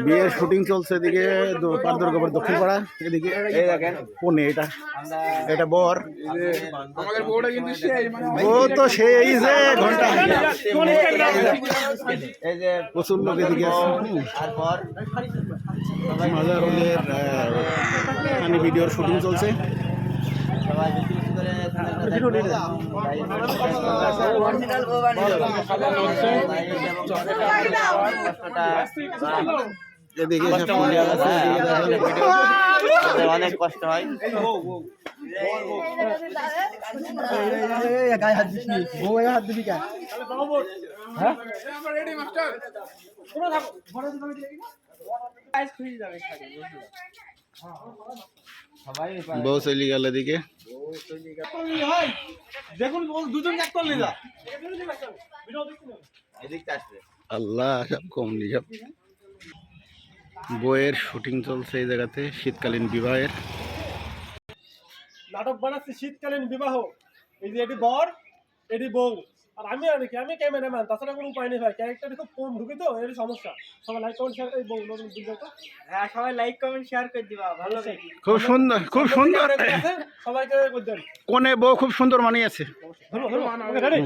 বিয়ের শুটিং চলছে এদিকে দুর্গাপুর দক্ষিণ পাড়া। এদিকে এই দেখেন কোনে এটা বর, ও তো সেই যে ঘন্টা প্রচুর লোক এদিকে মাজার হলের মানে ভিডিওর শুটিং চলছে। এদিকে অনেক কষ্ট হয়। গায়ে হাত দিবি, বউ গায়ে হাত দিবি কেন? হ্যাঁ বউ চলি গেল এদিকে। দেখুন দুজন আল্লাহ সব কমলি সব। বইয়ের শুটিং চলছে এই জায়গাতে, শীতকালীন বিবাহের নাটক বানাচ্ছি। শীতকালীন বিবাহ, এই যে এটি বর এটি বউ আর আমি আর কি, আমি ক্যামেরাম্যান, তাছাড়া কোনো উপায় নেই ভাই। ক্যারেক্টার খুব কম ঢুকে তো, এর সমস্যা। সবাই লাইক কমেন্ট শেয়ার, এই বউ নতুন ভিডিও তো হ্যাঁ সবাই লাইক কমেন্ট শেয়ার করে দিবা, ভালো লাগে। খুব সুন্দর, খুব সুন্দর, সবাইকে করে দেন। কোনে বউ খুব সুন্দর মানিয়েছে। ধরো ধরো ওকে রেডি।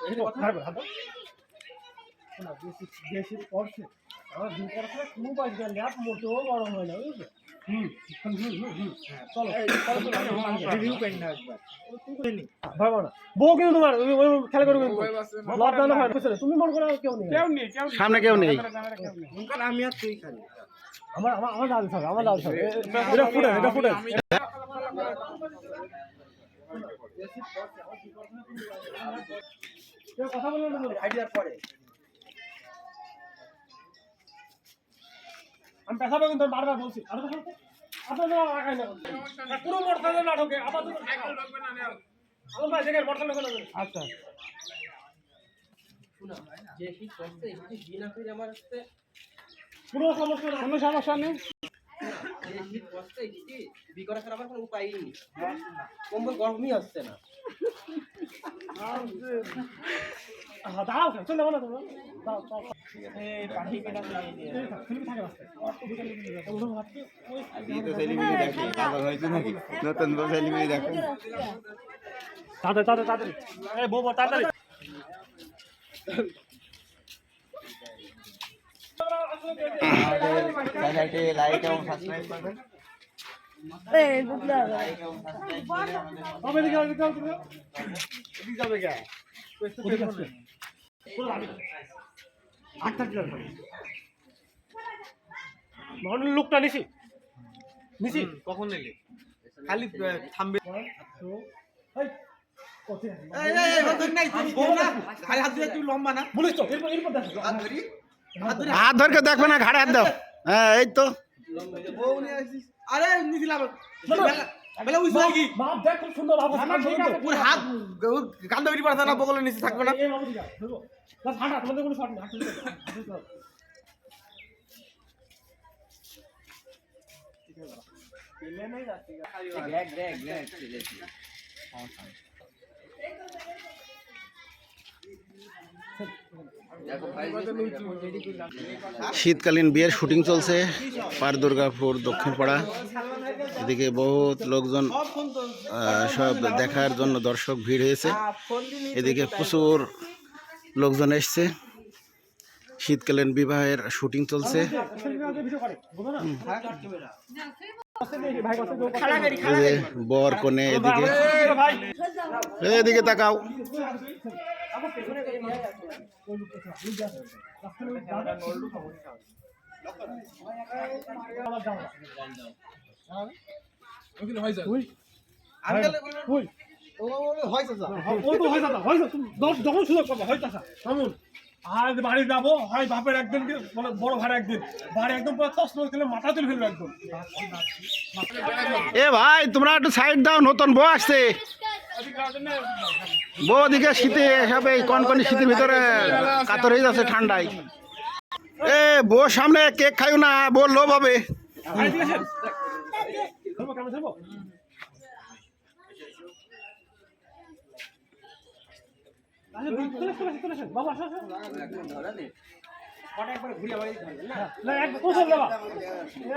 এই কথা হারবে হারবে না, বেশি পড়ছে আমার দিন পর পর খুব বাজে ল্যাপ মোটো বড় হয় না, বুঝছো? চলো রিভিউ করি না একবার। ভাবো না বউ কিন্তু তোমার খেলা করবে, লজ্জা না হয় তুমি মন করো। কেউ নেই সামনে, কেউ নেই। আমি আর তুই খালি আমার আমার আমার দাদু থাকে, আমার দাদু থাকে। এটা ফুটে, এটা ফুটে। কেউ কথা বললো না আইডিয়ার পরে আমি পেশাবে, কিন্তু বারবার বলছি আপনাদের রাখাই না পুরো মোটরসাইকেল না ঢোকে। আপাতত আমার ভাই দেখেন মোটরসাইকেল না। আচ্ছা যে শীত করছে এই বিনা করে আমার হচ্ছে পুরো সমস্যা না, কোনো সমস্যা নেই। এই শীত করছে কি বিকরা করার আমার কোনো উপায়ই নেই, কম্বল গরমই আসছে না। দাঁড়াও চলে যাবো না তোমরা, লাইক এবং সাবস্ক্রাইব করবেন। লোকটা নিছি নিছি কখন এলি? খালি থামবে। লম্বা না বলিস তো হাত ধরকে দেখবে না, ঘাড়ে হাত দাও। হ্যাঁ এই তো আরে নিছিলাম খুব সুন্দর হাত কান্দা বেরি পারছে না, বগলের নিচে থাকবে না। তোমাদের কোনো শট নেই। শীতকালীন বিয়ের শুটিং চলছে পার দুর্গাপুর দক্ষিণ পাড়া। এদিকে বহুত লোকজন সব দেখার জন্য দর্শক ভিড় হয়েছে। এদিকে প্রচুর লোকজন এসছে, শীতকালীন বিবাহের শুটিং চলছে। বর কনে এদিকে, এদিকে তাকাও। আজ বাড়ি যাবো, হয় বাপের একদিন মানে বড় ভাই একদিন বাড়ি একদম পুরো তসনস খেলে মাথা তুলে ফেলবে একদম। এ ভাই তোমরা একটু সাইড দাও, নতুন বউ আসছে। বউ দিকে শীতে সব এই কনকনি শীতের ভিতরে কাতর হয়ে যাচ্ছে ঠান্ডায়। এ বউ সামনে কেক খাইও না, বউ লোভ হবে। বাবা না একবার কোথায় যাবা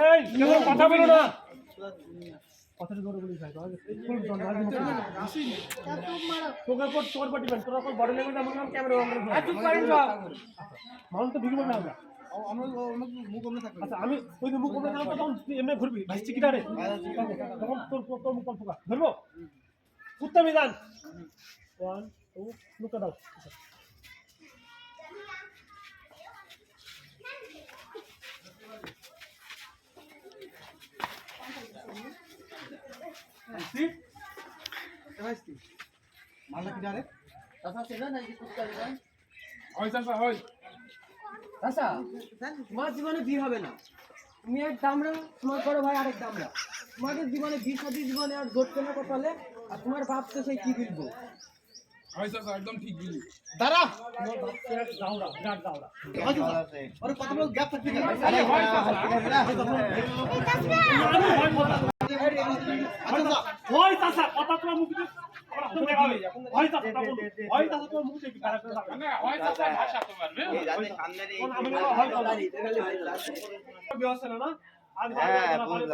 এই কেমন কথা বলো না কথাটা জোরে বলিস ভাই তোকে পর তোর পর ডিপেন্ড তোরা কোন বডি ল্যাঙ্গুয়েজ আমার নাম ক্যামেরা অন করে চুপ করেন তো মানুষ তো ভিডিও বানাও না আচ্ছা আমি ওই মুখ বন্ধ করলাম তখন তুই এমনি ঘুরবি ভাইসি কিনারে তখন তোর মুখ বন্ধ কর ধরবো উত্তম মিজান 1 2 লুকা দাও তোমার জীবনে বিয়ে হবে না তুমি এক দামরা তোমার বড় ভাই আরেক দামরা তোমাদের জীবনে বিয়ে শাদী জীবনে আর ঘটবে না কপালে আর তোমার বাপ তো সেই কি বলবো একদম ঠিক বলি দাঁড়া দাওড়া বিরাট দাওড়া আরে কত বড় গ্যাপ থাকতে গেল ওই চাচা কথা তোমার মুখে তুমি দেখাবে ওই চাচা তা বলো ওই চাচা তোমার মুখে কি খারাপ করে না ওই চাচা ভাষা তোমার এই জানে সামনে রে হয় বিয়ে হচ্ছে না আজ ভালো